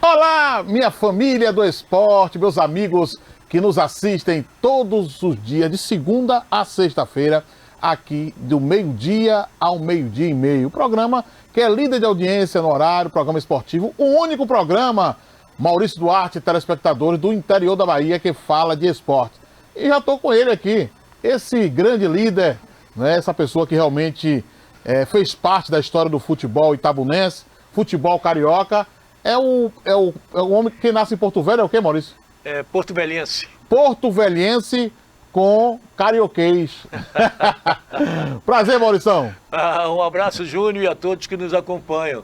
Olá, minha família do esporte, meus amigos que nos assistem todos os dias, de segunda a sexta-feira, aqui do meio-dia ao meio-dia e meio. O programa que é líder de audiência no horário, programa esportivo, o único programa, Maurício Duarte, telespectadores do interior da Bahia, que fala de esporte. E já estou com ele aqui, esse grande líder, né, essa pessoa que realmente fez parte da história do futebol itabunense, futebol carioca. É o homem que nasce em Porto Velho, é o quê, Maurício? É Porto Velhense. Porto Velhense com carioquês. Prazer, Maurição. Um abraço, Júnior, e a todos que nos acompanham.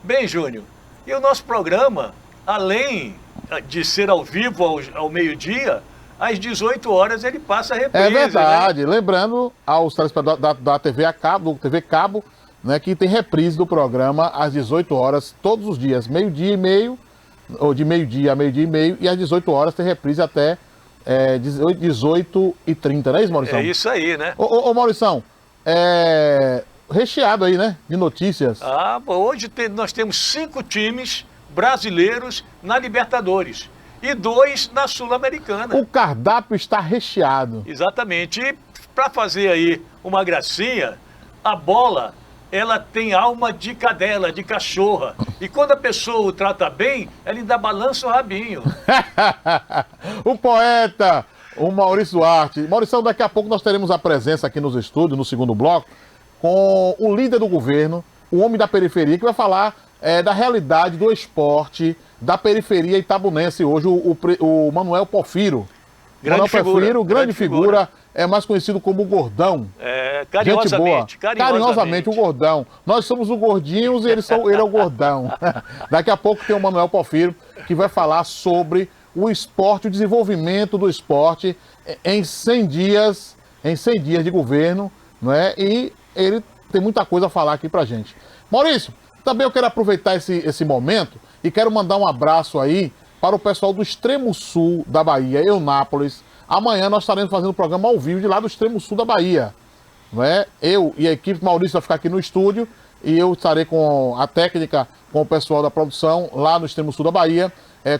Bem, Júnior, e o nosso programa, além de ser ao vivo ao meio-dia, às 18 horas ele passa a reprise. É verdade. Né? Lembrando aos telespectadores da TV a Cabo, do TV Cabo, né, que tem reprise do programa às 18 horas todos os dias, meio-dia e meio, ou de meio-dia a meio-dia e meio, e às 18 horas tem reprise até 18h30, não é isso, Maurição? É isso aí, né? Ô Maurição, recheado aí, né, de notícias. Hoje nós temos 5 times brasileiros na Libertadores e 2 na Sul-Americana. O cardápio está recheado. Exatamente. E para fazer aí uma gracinha, a bola, ela tem alma de cadela, de cachorra. E quando a pessoa o trata bem, ela ainda balança o rabinho. O poeta, o Maurício Duarte. Maurição, daqui a pouco nós teremos a presença aqui nos estúdios, no segundo bloco, com o líder do governo, o homem da periferia, que vai falar da realidade do esporte da periferia itabunense. Hoje, o Manuel Porfírio. Grande figura. Grande figura. É mais conhecido como o Gordão. Carinhosamente. Carinhosamente, o Gordão. Nós somos o Gordinhos e ele é o Gordão. Daqui a pouco tem o Manuel Porfírio, que vai falar sobre o esporte, o desenvolvimento do esporte em 100 dias de governo, não é? E ele tem muita coisa a falar aqui pra gente. Maurício, também eu quero aproveitar esse momento e quero mandar um abraço aí para o pessoal do extremo sul da Bahia, Eunápolis. Amanhã nós estaremos fazendo o programa ao vivo de lá do extremo sul da Bahia. Não é? Eu e a equipe, Maurício vai ficar aqui no estúdio e eu estarei com a técnica, com o pessoal da produção lá no extremo sul da Bahia,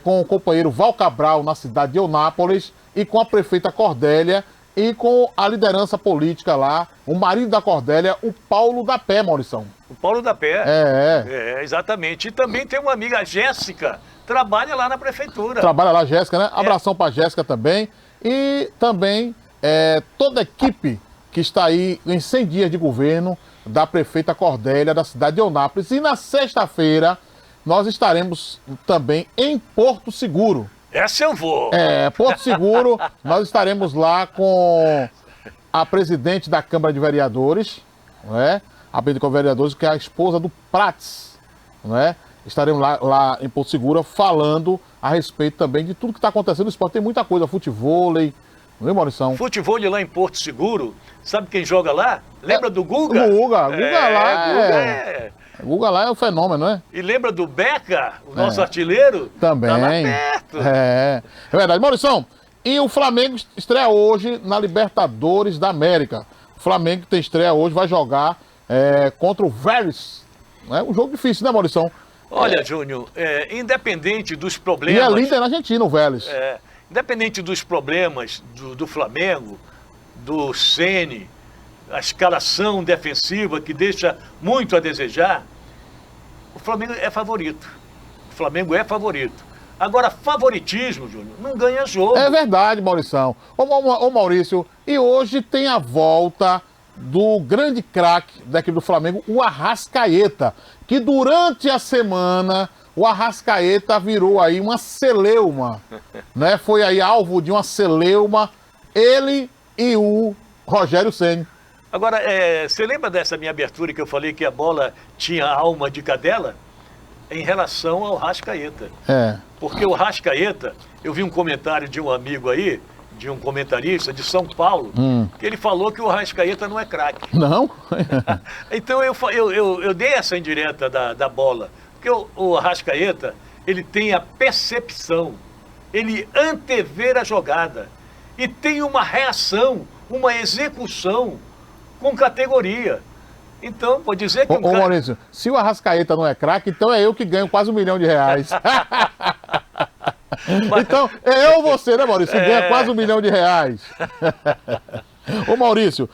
com o companheiro Val Cabral na cidade de Eunápolis e com a prefeita Cordélia e com a liderança política lá, o marido da Cordélia, o Paulo da Pé, Maurição. O Paulo da Pé. Exatamente. E também tem uma amiga, a Jéssica, trabalha lá na prefeitura. Trabalha lá, Jéssica, né? Abração para Jéssica também. E também toda a equipe que está aí em 100 dias de governo da prefeita Cordélia, da cidade de Eunápolis. E na sexta-feira nós estaremos também em Porto Seguro. Essa eu vou. Porto Seguro, nós estaremos lá com a presidente da Câmara de Vereadores, não é? A presidente de vereadores, que é a esposa do Prats, não é? Estaremos lá em Porto Seguro falando a respeito também de tudo que está acontecendo no esporte. Tem muita coisa, futevôlei, não é, Maurição? Futevôlei lá em Porto Seguro, sabe quem joga lá? Lembra do Guga? O Guga lá é o fenômeno, não é? E lembra do Beca, o nosso artilheiro? Também. Tá lá perto. É verdade. Maurição, e o Flamengo estreia hoje na Libertadores da América. O Flamengo tem estreia hoje, vai jogar contra o Vélez. É um jogo difícil, né, Maurição? Olha, Júnior, independente dos problemas... E é líder na Argentina, o Vélez. Independente dos problemas do Flamengo, do Ceni, a escalação defensiva que deixa muito a desejar, o Flamengo é favorito. O Flamengo é favorito. Agora, favoritismo, Júnior, não ganha jogo. É verdade, Maurição. Ô Maurício, e hoje tem a volta do grande craque da equipe do Flamengo, o Arrascaeta, que durante a semana o Arrascaeta virou aí uma celeuma, né? Foi aí alvo de uma celeuma, ele e o Rogério Ceni. Agora, você lembra dessa minha abertura que eu falei que a bola tinha alma de cadela? Em relação ao Arrascaeta. Porque o Arrascaeta, eu vi um comentário de um amigo aí, de um comentarista de São Paulo, que ele falou que o Arrascaeta não é craque. Não? Então eu dei essa indireta da bola. Porque o Arrascaeta, ele tem a percepção, ele antever a jogada e tem uma reação, uma execução com categoria. Então, pode dizer que Ô, Maurício, se o Arrascaeta não é craque, então é eu que ganho quase R$1 milhão. Então, é eu ou você, né, Maurício? Você ganha quase R$1 milhão. Ô, Maurício,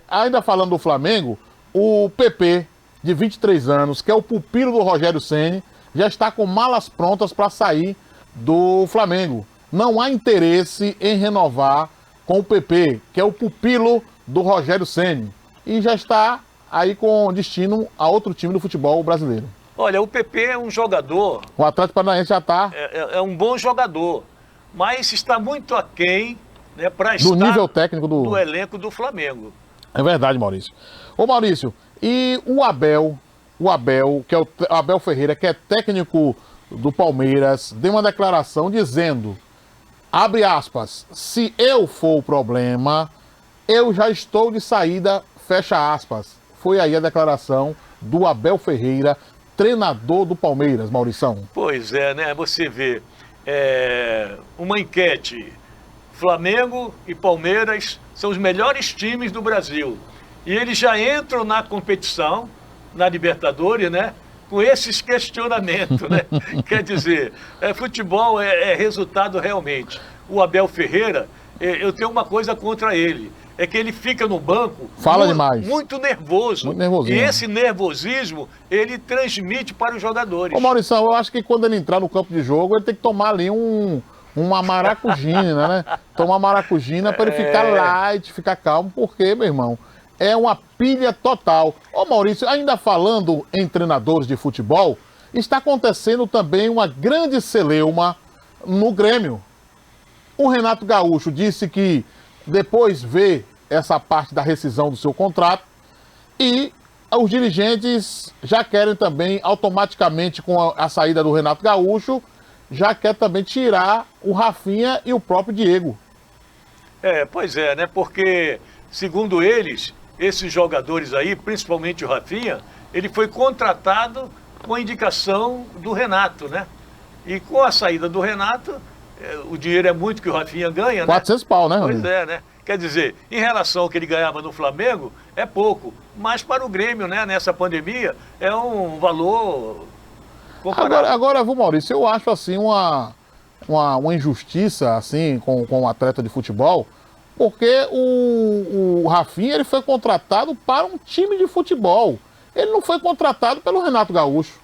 ainda falando do Flamengo, o PP, de 23 anos, que é o pupilo do Rogério Ceni, já está com malas prontas para sair do Flamengo. Não há interesse em renovar com o PP, que é o pupilo do Rogério Ceni, e já está aí com destino a outro time do futebol brasileiro. Olha, o PP é um jogador... O Atlético Paranaense já está... É um bom jogador, mas está muito aquém, né, para estar do nível técnico do elenco do Flamengo. É verdade, Maurício. Ô, Maurício, e o Abel, que é o Abel Ferreira, que é técnico do Palmeiras, deu uma declaração dizendo, abre aspas, se eu for o problema, eu já estou de saída, fecha aspas. Foi aí a declaração do Abel Ferreira, treinador do Palmeiras, Maurição. Pois é, né? Você vê uma enquete, Flamengo e Palmeiras são os melhores times do Brasil. E eles já entram na competição, na Libertadores, né? Com esses questionamentos, né? Quer dizer, futebol é resultado realmente. O Abel Ferreira, eu tenho uma coisa contra ele. É que ele fica no banco demais. Muito nervoso. Muito nervosinho. E esse nervosismo, ele transmite para os jogadores. Ô, Maurição, eu acho que quando ele entrar no campo de jogo, ele tem que tomar ali uma maracujina, né? Tomar maracujina para ele ficar light, ficar calmo, porque, meu irmão, é uma pilha total. Ô, Maurício, ainda falando em treinadores de futebol, está acontecendo também uma grande celeuma no Grêmio. O Renato Gaúcho disse que depois vê essa parte da rescisão do seu contrato e os dirigentes já querem também, automaticamente com a saída do Renato Gaúcho, já quer também tirar o Rafinha e o próprio Diego. Pois é, né? Porque, segundo eles, esses jogadores aí, principalmente o Rafinha, ele foi contratado com a indicação do Renato, né? E com a saída do Renato, o dinheiro é muito que o Rafinha ganha, né? 400 pau, né? Pois é, né? Quer dizer, em relação ao que ele ganhava no Flamengo, é pouco. Mas para o Grêmio, né, nessa pandemia, é um valor comparável. Agora, Maurício, eu acho assim uma injustiça assim com o atleta de futebol, porque o Rafinha ele foi contratado para um time de futebol. Ele não foi contratado pelo Renato Gaúcho.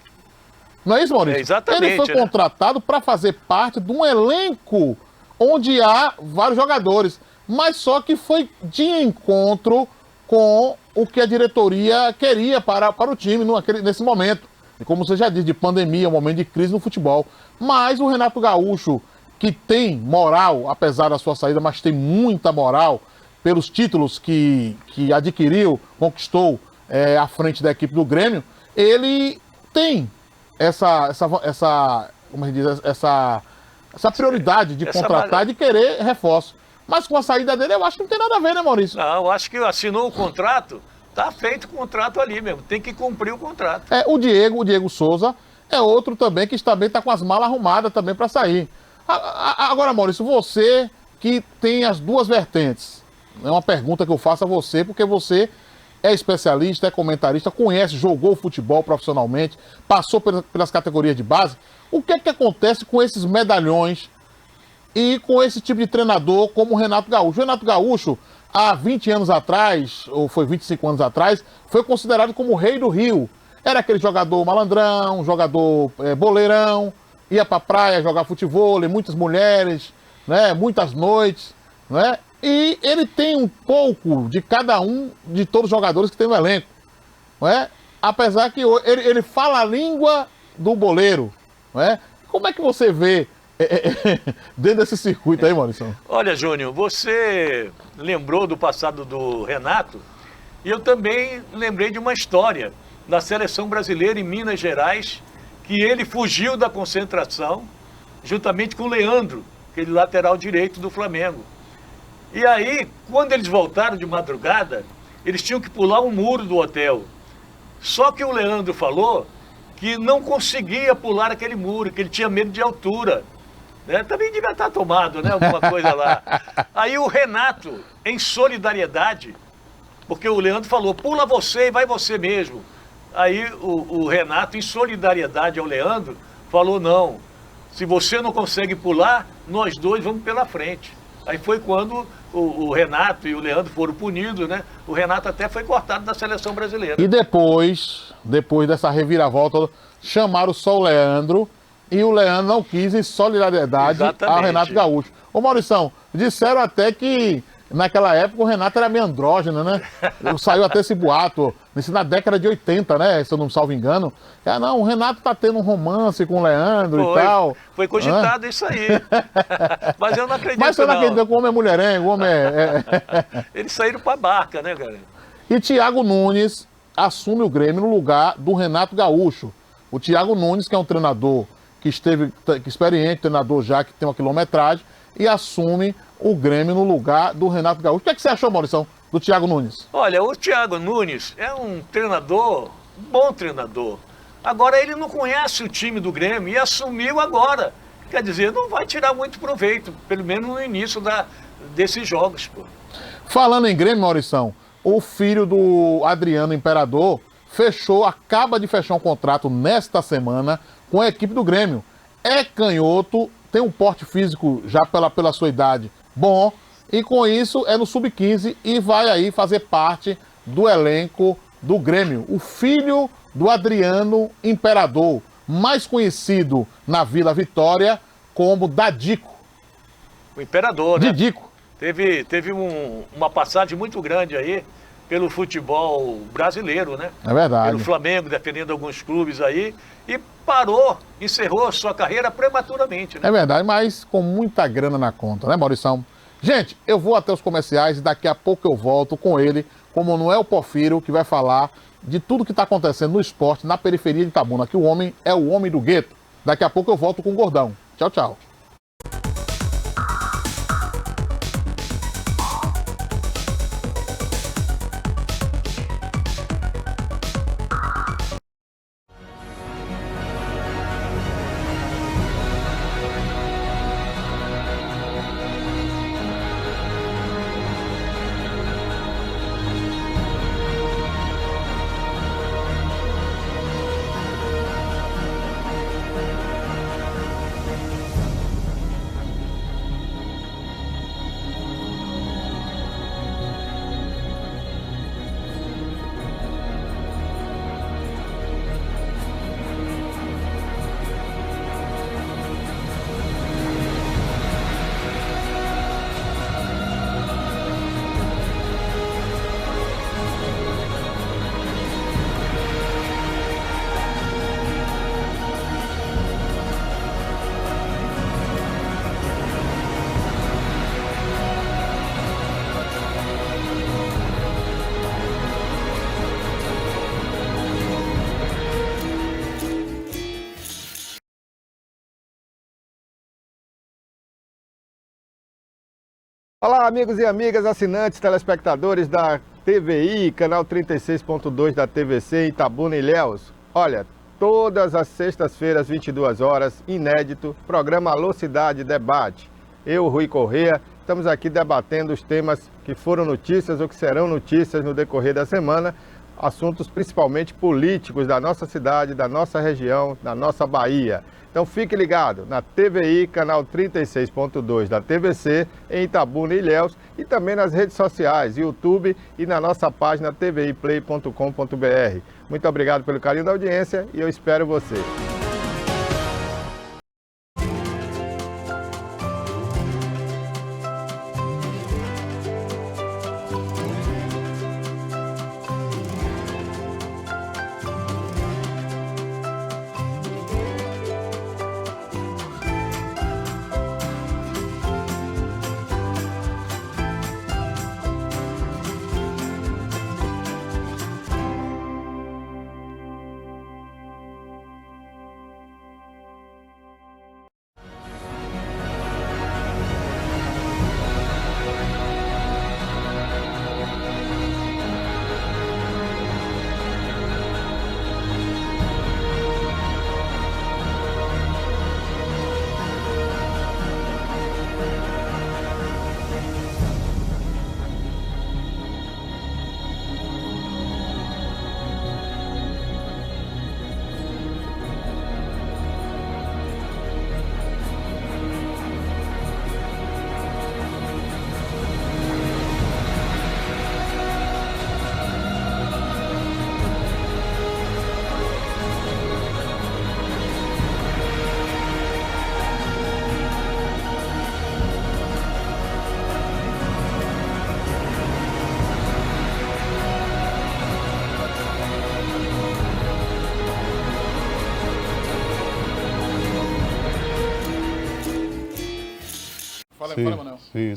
Não é isso, Maurício? Exatamente. Ele foi contratado para fazer parte de um elenco onde há vários jogadores, mas só que foi de encontro com o que a diretoria queria para o time nesse momento. E como você já disse, de pandemia, um momento de crise no futebol. Mas o Renato Gaúcho, que tem moral, apesar da sua saída, mas tem muita moral pelos títulos que adquiriu, conquistou à frente da equipe do Grêmio, ele tem essa prioridade de contratar, de querer reforço. Mas com a saída dele, eu acho que não tem nada a ver, né, Maurício? Não, eu acho que assinou o contrato, tá feito o contrato ali mesmo, tem que cumprir o contrato. O Diego Souza é outro também que também está com as malas arrumadas também para sair. Agora, Maurício, você que tem as duas vertentes, é uma pergunta que eu faço a você, porque você é especialista, é comentarista, conhece, jogou futebol profissionalmente, passou pelas categorias de base. O que é que acontece com esses medalhões e com esse tipo de treinador como o Renato Gaúcho? O Renato Gaúcho, há 20 anos atrás, ou foi 25 anos atrás, foi considerado como o rei do Rio. Era aquele jogador malandrão, jogador boleirão, ia pra praia jogar futebol, muitas mulheres, né, muitas noites, né? E ele tem um pouco de cada um de todos os jogadores que tem no elenco, não é? Apesar que ele fala a língua do boleiro, não é? Como é que você vê dentro desse circuito aí, Maurício? Olha, Júnior, você lembrou do passado do Renato e eu também lembrei de uma história da seleção brasileira em Minas Gerais, que ele fugiu da concentração juntamente com o Leandro, aquele lateral direito do Flamengo. E aí, quando eles voltaram de madrugada, eles tinham que pular um muro do hotel. Só que o Leandro falou que não conseguia pular aquele muro, que ele tinha medo de altura. Né? Também devia estar tomado, né? Alguma coisa lá. Aí o Renato, em solidariedade, porque o Leandro falou, pula você e vai você mesmo. Aí o Renato, em solidariedade ao Leandro, falou, não, se você não consegue pular, nós dois vamos pela frente. Aí foi quando o Renato e o Leandro foram punidos, né? O Renato até foi cortado da seleção brasileira. E depois dessa reviravolta, chamaram só o Leandro, e o Leandro não quis em solidariedade ao Renato Gaúcho. Ô Maurição, disseram até que naquela época o Renato era meio andrógeno, né? Saiu até esse boato, isso na década de 80, né? Se eu não me salvo engano. Não, o Renato tá tendo um romance com o Leandro e tal. Foi cogitado isso aí. Mas eu não acredito. Mas você não acredita que o homem é mulherengo, o homem Eles saíram pra barca, né, cara? E Thiago Nunes assume o Grêmio no lugar do Renato Gaúcho. O Thiago Nunes, que é um treinador que experiente, treinador já que tem uma quilometragem, e assume o Grêmio no lugar do Renato Gaúcho. O que você achou, Maurição, do Thiago Nunes? Olha, o Thiago Nunes é um treinador, um bom treinador. Agora ele não conhece o time do Grêmio e assumiu agora. Quer dizer, não vai tirar muito proveito, pelo menos no início desses jogos, pô. Falando em Grêmio, Maurição, o filho do Adriano Imperador acaba de fechar um contrato nesta semana com a equipe do Grêmio. É canhoto, tem um porte físico já pela sua idade bom, e com isso é no Sub-15 e vai aí fazer parte do elenco do Grêmio. O filho do Adriano Imperador, mais conhecido na Vila Vitória como Dadico. O Imperador, né? Didico. Teve uma passagem muito grande aí pelo futebol brasileiro, né? É verdade. Pelo Flamengo, defendendo alguns clubes aí, e encerrou sua carreira prematuramente, né? É verdade, mas com muita grana na conta, né, Maurição? Gente, eu vou até os comerciais e daqui a pouco eu volto com ele, com o Manuel Porfírio, que vai falar de tudo que está acontecendo no esporte, na periferia de Itabuna, que o homem é o homem do gueto. Daqui a pouco eu volto com o Gordão. Tchau, tchau. Olá, amigos e amigas, assinantes, telespectadores da TVI, canal 36.2 da TVC em Itabuna e Ilhéus. Olha, todas as sextas-feiras, 22 horas, inédito, programa Alô Cidade Debate. Eu, Rui Corrêa, estamos aqui debatendo os temas que foram notícias ou que serão notícias no decorrer da semana, assuntos principalmente políticos da nossa cidade, da nossa região, da nossa Bahia. Então fique ligado na TVI, canal 36.2 da TVC, em Itabuna e Ilhéus, e também nas redes sociais, YouTube e na nossa página tviplay.com.br. Muito obrigado pelo carinho da audiência e eu espero você. Fala, Manuel. Sim.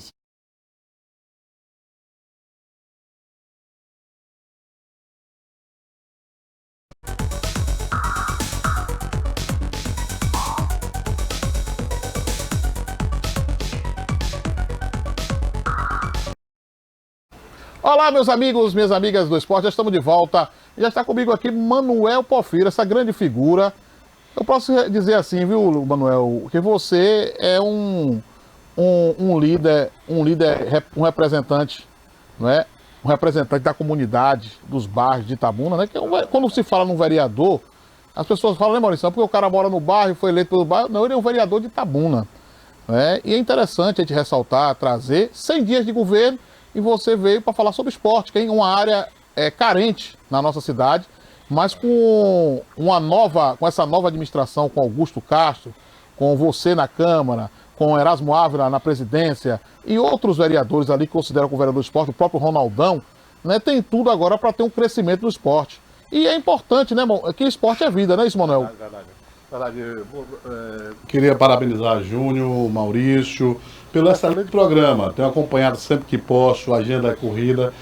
Olá, meus amigos, minhas amigas do esporte, já estamos de volta. Já está comigo aqui Manuel Porfírio, essa grande figura. Eu posso dizer assim, viu, Manuel, que você é um líder, um representante, não é? Um representante da comunidade, dos bairros de Itabuna, né? Que quando se fala num vereador, as pessoas falam, né, Maurício, porque o cara mora no bairro, foi eleito pelo bairro. Não, ele é um vereador de Itabuna. Né? E é interessante a gente ressaltar, trazer 100 dias de governo, e você veio para falar sobre esporte, que é uma área carente na nossa cidade, mas com essa nova administração, com Augusto Castro, com você na Câmara, com Erasmo Ávila na presidência e outros vereadores ali que consideram o vereador do esporte, o próprio Ronaldão, né, tem tudo agora para ter um crescimento do esporte. E é importante, né, que esporte é vida, não é isso, Manuel? Verdade. Queria parabenizar Júnior, Maurício, pelo excelente programa. Tenho acompanhado sempre que posso, a agenda é corrida,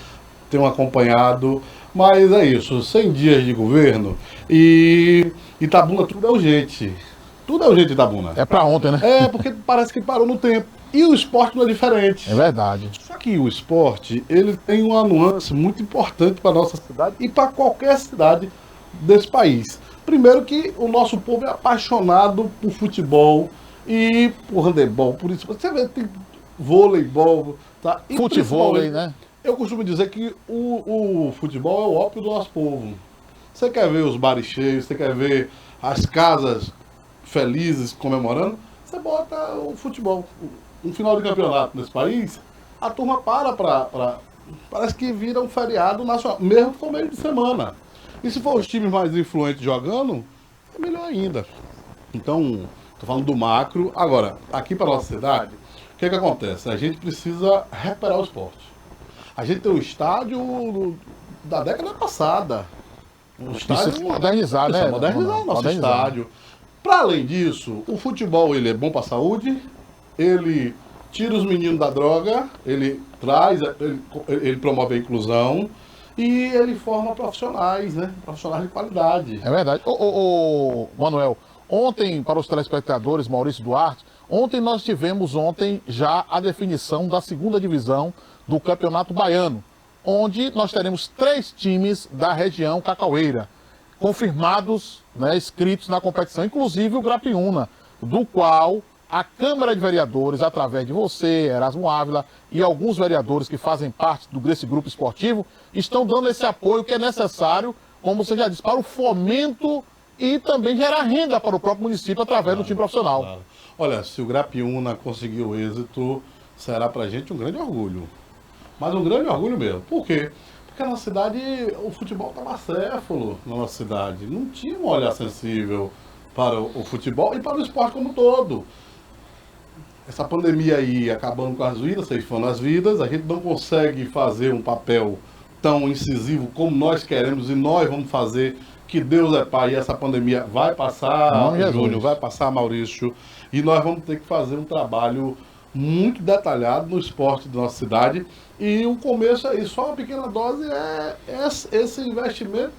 tenho acompanhado. Mas é isso, 100 dias de governo e Itabuna tudo é urgente. Tudo é urgente, Itabuna. É para ontem, né? É, porque parece que parou no tempo. E o esporte não é diferente. É verdade. Só que o esporte, ele tem uma nuance muito importante para nossa cidade e para qualquer cidade desse país. Primeiro que o nosso povo é apaixonado por futebol e por handebol, por isso. Você vê, tem voleibol, tá? E Futevôlei, né? Eu costumo dizer que o futebol é o ópio do nosso povo. Você quer ver os bares cheios, você quer ver as casas felizes comemorando, você bota o futebol. Um final de campeonato nesse país, a turma parece que vira um feriado nacional, mesmo que for meio de semana. E se for os times mais influentes jogando, é melhor ainda. Então, tô falando do macro. Agora, aqui para nossa cidade, o que acontece? A gente precisa recuperar o esporte. A gente tem um estádio da década passada. Um estádio modernizado, né? Modernizar o nosso estádio. Para além disso, o futebol ele é bom para a saúde, ele tira os meninos da droga, ele promove a inclusão e ele forma profissionais, né? Profissionais de qualidade. É verdade. Manuel, ontem, para os telespectadores, Maurício Duarte, ontem nós tivemos já a definição da segunda divisão do Campeonato Baiano, onde nós teremos 3 times da região Cacaueira, confirmados, né, inscritos na competição, inclusive o Grapiúna, do qual a Câmara de Vereadores, através de você, Erasmo Ávila, e alguns vereadores que fazem parte desse grupo esportivo, estão dando esse apoio que é necessário, como você já disse, para o fomento e também gerar renda para o próprio município através do time profissional. Claro. Olha, se o Grapiúna conseguiu êxito, será para a gente um grande orgulho. Mas um grande orgulho mesmo. Por quê? Porque na cidade o futebol estava acéfalo na nossa cidade. Não tinha um olhar sensível para o futebol e para o esporte como um todo. Essa pandemia aí acabando com as vidas, ceifando as vidas, a gente não consegue fazer um papel tão incisivo como nós queremos e nós vamos fazer, que Deus é Pai e essa pandemia vai passar, Júnior, vai passar, Maurício, e nós vamos ter que fazer um trabalho muito detalhado no esporte da nossa cidade. E o começo aí, só uma pequena dose, é esse investimento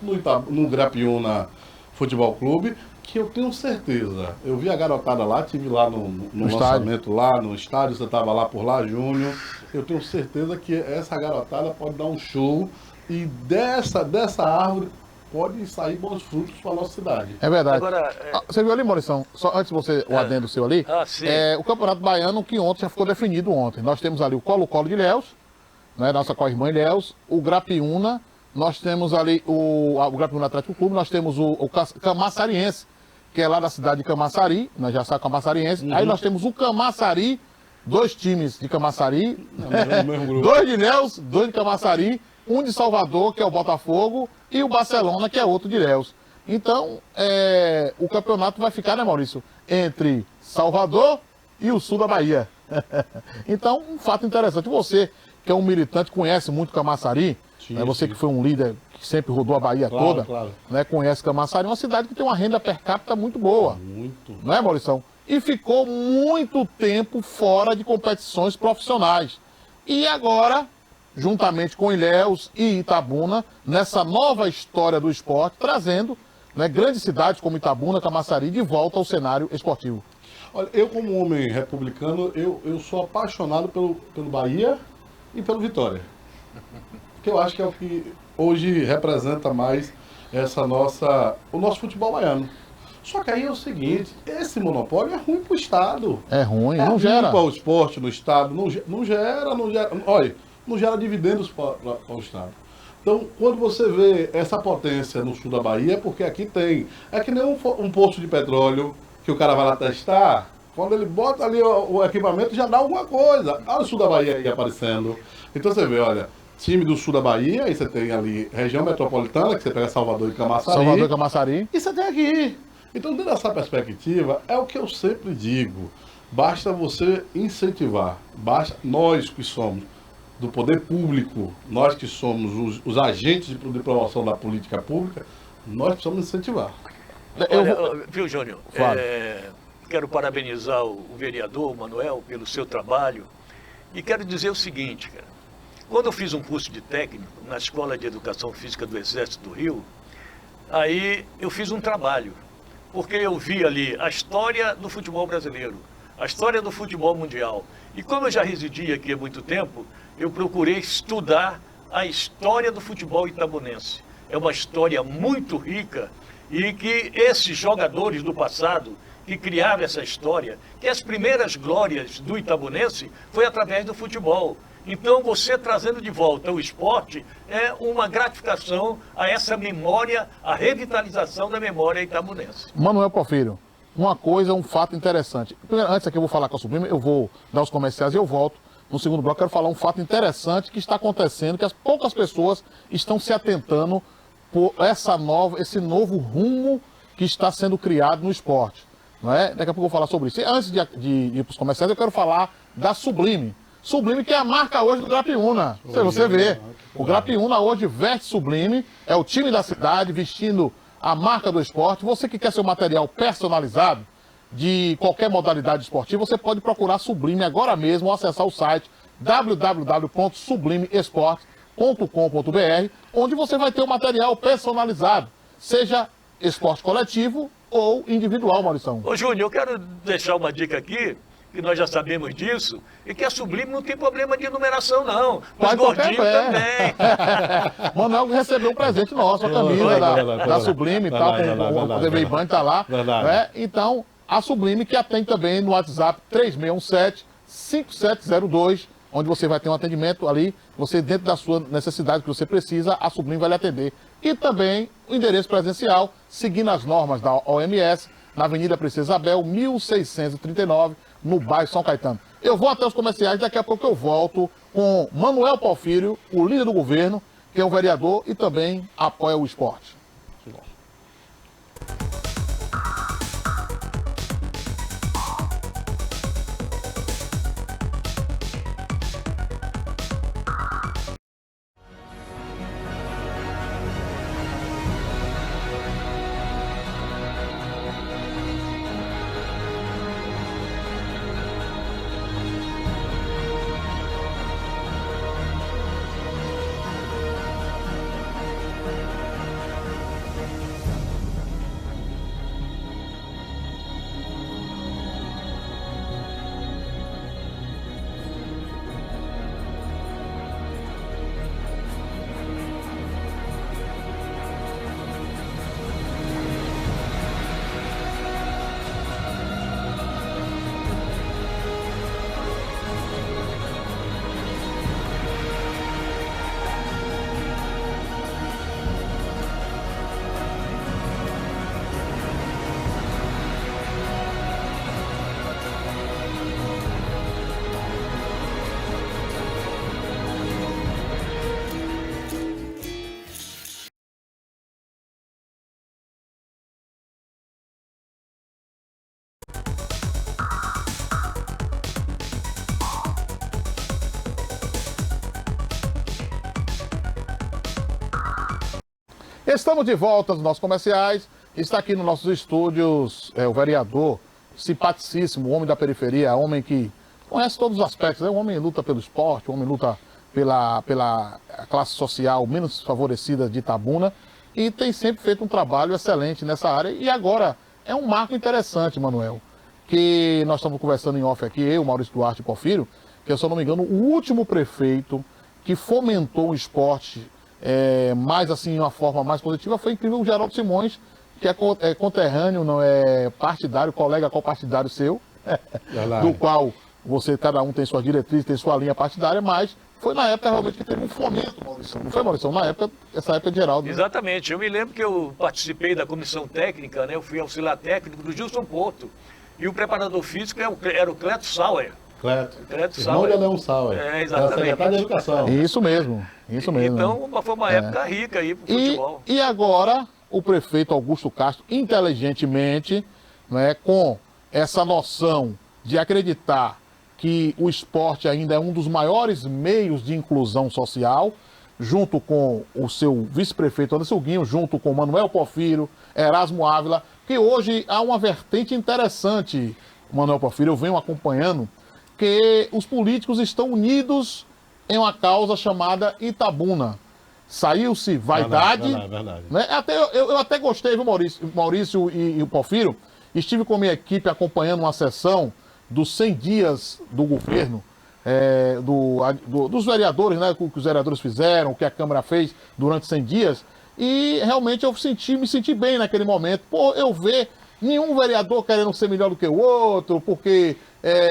no Grapiúna Futebol Clube, que eu tenho certeza. Eu vi a garotada lá, estive lá no lançamento, lá no estádio, você estava lá por lá, Júnior. Eu tenho certeza que essa garotada pode dar um show e dessa árvore pode sair bons frutos para a nossa cidade. É verdade. Agora, você viu ali, Maurição, só antes de você, o adendo seu ali, sim. O Campeonato Baiano, que ontem já ficou definido ontem. Nós temos ali o Colo-Colo de Ilhéus, né, nossa co-irmã Ilhéus, o Grapiúna, nós temos ali o Grapiúna Atlético Clube, nós temos o Camaçariense, que é lá da cidade de Camaçari, nós já sabemos Camaçariense. Aí nós temos o Camaçari, 2 times de Camaçari, 2 de Ilhéus, 2 de Camaçari, um de Salvador, que é o Botafogo, e o Barcelona, que é outro de Ilhéus. Então, o campeonato vai ficar, né, Maurício, entre Salvador e o sul da Bahia. Então, um fato interessante. Você, que é um militante, conhece muito Camaçari, né, você que foi um líder que sempre rodou a Bahia toda, né, conhece Camaçari, uma cidade que tem uma renda per capita muito boa. Muito. Não é, Maurição? e ficou muito tempo fora de competições profissionais. E agora, juntamente com Ilhéus e Itabuna, nessa nova história do esporte, trazendo, né, grandes cidades como Itabuna, Camaçari, de volta ao cenário esportivo. Olha, eu como homem republicano, eu sou apaixonado pelo Bahia e pelo Vitória. Porque eu acho que é o que hoje representa mais o nosso futebol baiano. Só que aí é o seguinte, esse monopólio é ruim para o Estado. É ruim, É não ruim gera. para o esporte no Estado, não gera. Olha, não gera dividendos para o Estado. Então, quando você vê essa potência no sul da Bahia, é porque aqui tem. É que nem um poço de petróleo que o cara vai lá testar, quando ele bota ali o equipamento já dá alguma coisa. Olha o sul da Bahia aí aparecendo. Então você vê, olha, time do sul da Bahia, aí você tem ali região metropolitana, que você pega Salvador e Camaçari. Salvador e Camaçari. E você tem aqui. Então, dentro dessa perspectiva, é o que eu sempre digo. Basta você incentivar. Basta nós que somos do poder público, nós que somos os agentes de promoção da política pública, nós precisamos incentivar. Olha, viu, Júnior? Claro. Quero parabenizar o vereador Manuel pelo seu trabalho e quero dizer o seguinte, cara. Quando eu fiz um curso de técnico na Escola de Educação Física do Exército do Rio, aí eu fiz um trabalho, porque eu vi ali a história do futebol brasileiro, a história do futebol mundial. E como eu já residi aqui há muito tempo, eu procurei estudar a história do futebol itabunense. É uma história muito rica e que esses jogadores do passado que criaram essa história, que as primeiras glórias do itabunense foi através do futebol. Então, você trazendo de volta o esporte é uma gratificação a essa memória, a revitalização da memória itabunense. Manuel Porfírio, uma coisa, um fato interessante. Primeiro, antes aqui eu vou falar com a Sublime, eu vou dar os comerciais e eu volto. No segundo bloco, quero falar um fato interessante que está acontecendo, que as poucas pessoas estão se atentando por esse novo rumo que está sendo criado no esporte. Não é? Daqui a pouco eu vou falar sobre isso. E antes de ir para os comerciais, eu quero falar da Sublime. Sublime, que é a marca hoje do Grapiúna. Você vê, o Grapiúna hoje veste Sublime, é o time da cidade vestindo a marca do esporte. Você que quer seu material personalizado de qualquer modalidade esportiva, você pode procurar Sublime agora mesmo ou acessar o site www.sublimesport.com.br, onde você vai ter o material personalizado, seja esporte coletivo ou individual, Maurição. Ô Júnior, eu quero deixar uma dica aqui, que nós já sabemos disso, e que a Sublime não tem problema de numeração, não. Os Vai gordinhos qualquer também. Manuel recebeu um presente nosso, a camisa da Sublime e tal, com o TV Band tá lá. Né? Então, a Sublime, que atende também no WhatsApp 3617-5702, onde você vai ter um atendimento ali, você dentro da sua necessidade que você precisa, a Sublime vai lhe atender. E também o endereço presencial, seguindo as normas da OMS, na Avenida Princesa Isabel, 1639, no bairro São Caetano. Eu vou até os comerciais, daqui a pouco eu volto com Manuel Porfírio, o líder do governo, que é um vereador e também apoia o esporte. Estamos de volta nos nossos comerciais. Está aqui nos nossos estúdios o vereador simpaticíssimo, homem da periferia, homem que conhece todos os aspectos, né? O homem luta pelo esporte, o homem luta pela classe social menos favorecida de Itabuna e tem sempre feito um trabalho excelente nessa área. E agora é um marco interessante, Manuel, que nós estamos conversando em off aqui, eu, Maurício Duarte e Porfírio, que, se eu não me engano, o último prefeito que fomentou o esporte mais assim, de uma forma mais positiva, foi incrível o Geraldo Simões, que é conterrâneo, não é partidário, colega copartidário seu, do qual cada um tem sua diretriz, tem sua linha partidária, mas foi na época realmente que teve um fomento, Maurício. Não foi, Maurício? Essa época de Geraldo. Né? Exatamente. Eu me lembro que eu participei da comissão técnica, né? Eu fui auxiliar técnico do Gilson Porto. E o preparador físico era o Cleto Sauer. Cleto Sauer. Irmão de Leão Sauer. Exatamente. Era secretário de Educação. Isso mesmo. Então, foi uma época rica aí pro futebol. E agora, o prefeito Augusto Castro, inteligentemente, né, com essa noção de acreditar que o esporte ainda é um dos maiores meios de inclusão social, junto com o seu vice-prefeito Anderson Guinho, junto com Manuel Porfírio, Erasmo Ávila, que hoje há uma vertente interessante, Manuel Porfírio, eu venho acompanhando, que os políticos estão unidos em uma causa chamada Itabuna. Saiu-se vaidade. Verdade. Né? Eu até gostei, viu, Maurício e o Porfírio? Estive com a minha equipe acompanhando uma sessão dos 100 dias do governo, dos vereadores, né? O que os vereadores fizeram, o que a Câmara fez durante 100 dias. E realmente eu me senti bem naquele momento. Pô, eu ver nenhum vereador querendo ser melhor do que o outro, porque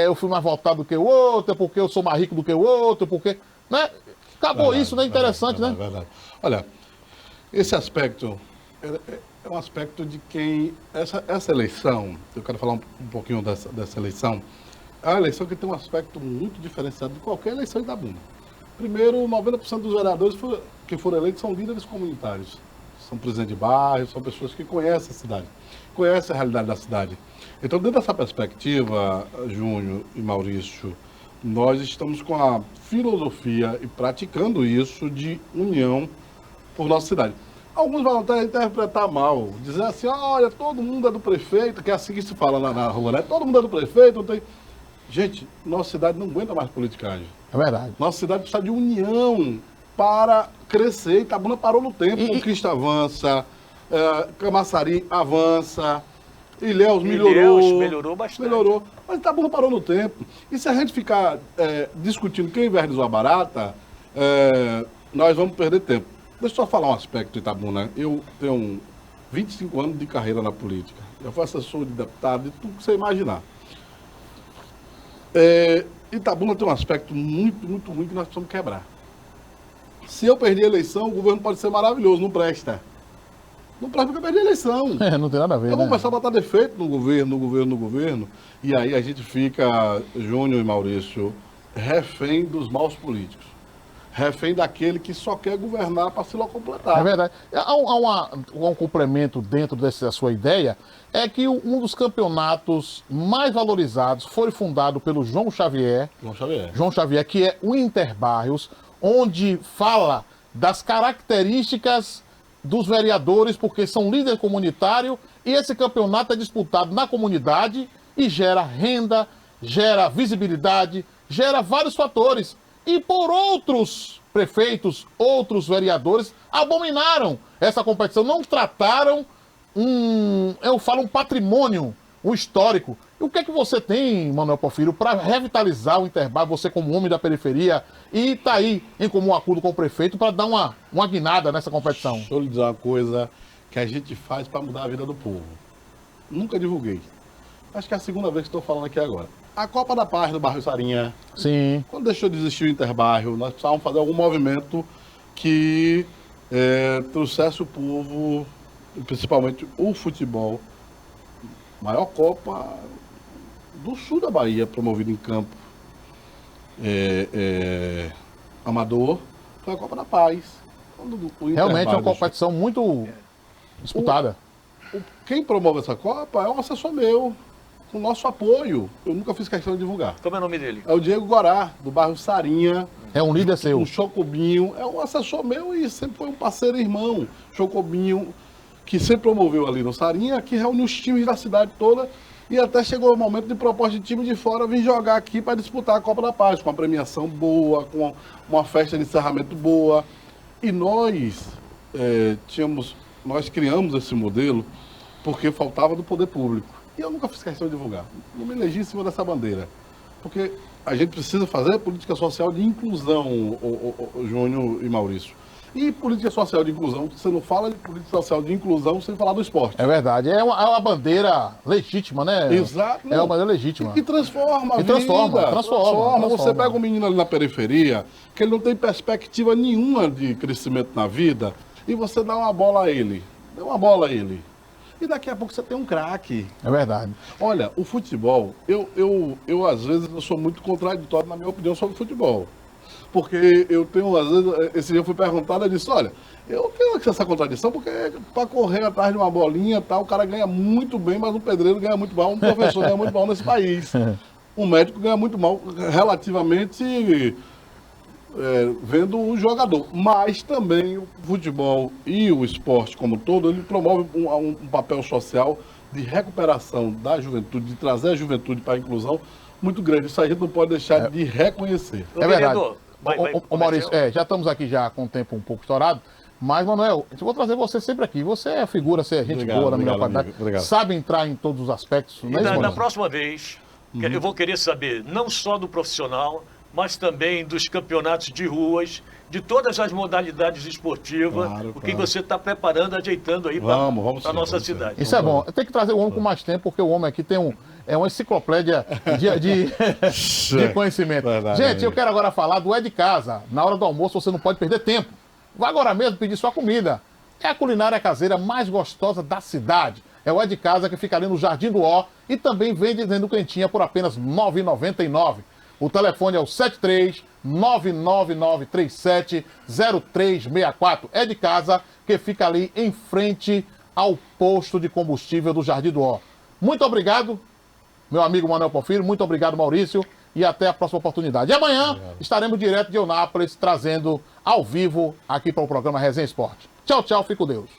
eu fui mais votado do que o outro, porque eu sou mais rico do que o outro, porque... Né? Acabou isso, né? Interessante, né? Verdade. Olha, esse aspecto é um aspecto de quem... Essa eleição, eu quero falar um pouquinho dessa eleição, é uma eleição que tem um aspecto muito diferenciado de qualquer eleição de Itabuna. Primeiro, 90% dos vereadores que foram eleitos são líderes comunitários. São presidentes de bairro, são pessoas que conhecem a cidade, conhecem a realidade da cidade. Então, dentro dessa perspectiva, Júnior e Maurício, nós estamos com a filosofia e praticando isso de união por nossa cidade. Alguns vão até interpretar mal, dizer assim, olha, todo mundo é do prefeito, que é assim que se fala na rua, né? Todo mundo é do prefeito, não tem... Gente, nossa cidade não aguenta mais politicagem. É verdade. Nossa cidade precisa de união para crescer. Itabuna parou no tempo, Conquista avança, Camaçari avança, Ilhéus melhorou bastante. Melhorou, mas Itabuna parou no tempo. E se a gente ficar discutindo quem invernizou a barata, nós vamos perder tempo. Deixa eu só falar um aspecto de Itabuna. Eu tenho 25 anos de carreira na política. Eu fui assessor de deputado, de tudo que você imaginar. Itabuna tem um aspecto muito, muito ruim que nós precisamos quebrar. Se eu perder a eleição, o governo pode ser maravilhoso, não presta. Não presta porque eu perdi a eleição. Não tem nada a ver, Eu vou começar a botar defeito no governo, e aí a gente fica, Júnior e Maurício, refém dos maus políticos. Refém daquele que só quer governar para se completar. É verdade. Há um complemento dentro dessa sua ideia, é que um dos campeonatos mais valorizados foi fundado pelo João Xavier, que é o Interbairros, onde fala das características dos vereadores, porque são líder comunitário, e esse campeonato é disputado na comunidade e gera renda, gera visibilidade, gera vários fatores. E por outros prefeitos, outros vereadores, abominaram essa competição, não trataram um patrimônio, um histórico. E o que é que você tem, Manuel Porfírio, para revitalizar o Interbairro, você como homem da periferia, e tá aí em comum acordo com o prefeito para dar uma guinada nessa competição? Deixa eu lhe dizer uma coisa que a gente faz para mudar a vida do povo. Nunca divulguei. Acho que é a segunda vez que estou falando aqui agora. A Copa da Paz do bairro Sarinha. Sim. Quando deixou de existir o Interbairro, nós precisávamos fazer algum movimento que trouxesse o povo, principalmente o futebol, maior Copa do sul da Bahia, promovida em campo amador, foi a Copa da Paz. Realmente é uma competição muito disputada. Quem promove essa Copa é um assessor meu, com nosso apoio. Eu nunca fiz questão de divulgar. Como é o nome dele? É o Diego Gorá, do bairro Sarinha. É um líder seu. Um Chocobinho. É um assessor meu e sempre foi um parceiro e irmão. Chocobinho, que sempre promoveu ali no Sarinha, que reúne os times da cidade toda E até chegou o momento de proposta de time de fora vir jogar aqui para disputar a Copa da Paz, com uma premiação boa, com uma festa de encerramento boa. E nós nós criamos esse modelo porque faltava do poder público. E eu nunca fiz questão de divulgar. Não me elegi em cima dessa bandeira. Porque a gente precisa fazer política social de inclusão, o Júnior e Maurício. E política social de inclusão, você não fala de política social de inclusão sem falar do esporte. É verdade. É uma bandeira legítima, né? Exato. É uma bandeira legítima. E transforma a E vida. transforma. Você pega um menino ali na periferia, que ele não tem perspectiva nenhuma de crescimento na vida, e você dá uma bola a ele. Dá uma bola a ele. E daqui a pouco você tem um craque. É verdade. Olha, o futebol, eu às vezes eu sou muito contraditório na minha opinião sobre o futebol. Porque eu tenho, às vezes, esse dia eu fui perguntado, eu disse, olha, eu tenho essa contradição, porque para correr atrás de uma bolinha, tal, o cara ganha muito bem, mas um pedreiro ganha muito mal, um professor ganha muito mal nesse país. Um médico ganha muito mal, relativamente, vendo o jogador. Mas também o futebol e o esporte como um todo, ele promove um papel social de recuperação da juventude, de trazer a juventude para a inclusão muito grande. Isso a gente não pode deixar de reconhecer. É verdade. Vereador, Ô Maurício, já estamos aqui já com o tempo um pouco estourado, mas, Manuel, eu vou trazer você sempre aqui. Você é figura, você é gente boa, na melhor qualidade. Sabe entrar em todos os aspectos, não é isso, na próxima vez, eu vou querer saber não só do profissional, mas também dos campeonatos de ruas, de todas as modalidades esportivas, o que você está preparando, ajeitando aí para a nossa cidade. Isso é bom. Tem que trazer o homem com mais tempo, porque o homem aqui tem uma enciclopédia de conhecimento. Gente, eu quero agora falar do É de Casa. Na hora do almoço você não pode perder tempo. Vá agora mesmo pedir sua comida. É a culinária caseira mais gostosa da cidade. É o É de Casa, que fica ali no Jardim do Ó e também vende dentro quentinha por apenas R$ 9,99. O telefone é o 73999370364. É de Casa, que fica ali em frente ao posto de combustível do Jardim do Ó. Muito obrigado, meu amigo Manuel Porfírio. Muito obrigado, Maurício. E até a próxima oportunidade. E amanhã estaremos direto de Eunápolis, trazendo ao vivo aqui para o programa Resenha Esporte. Tchau, tchau. Fique com Deus.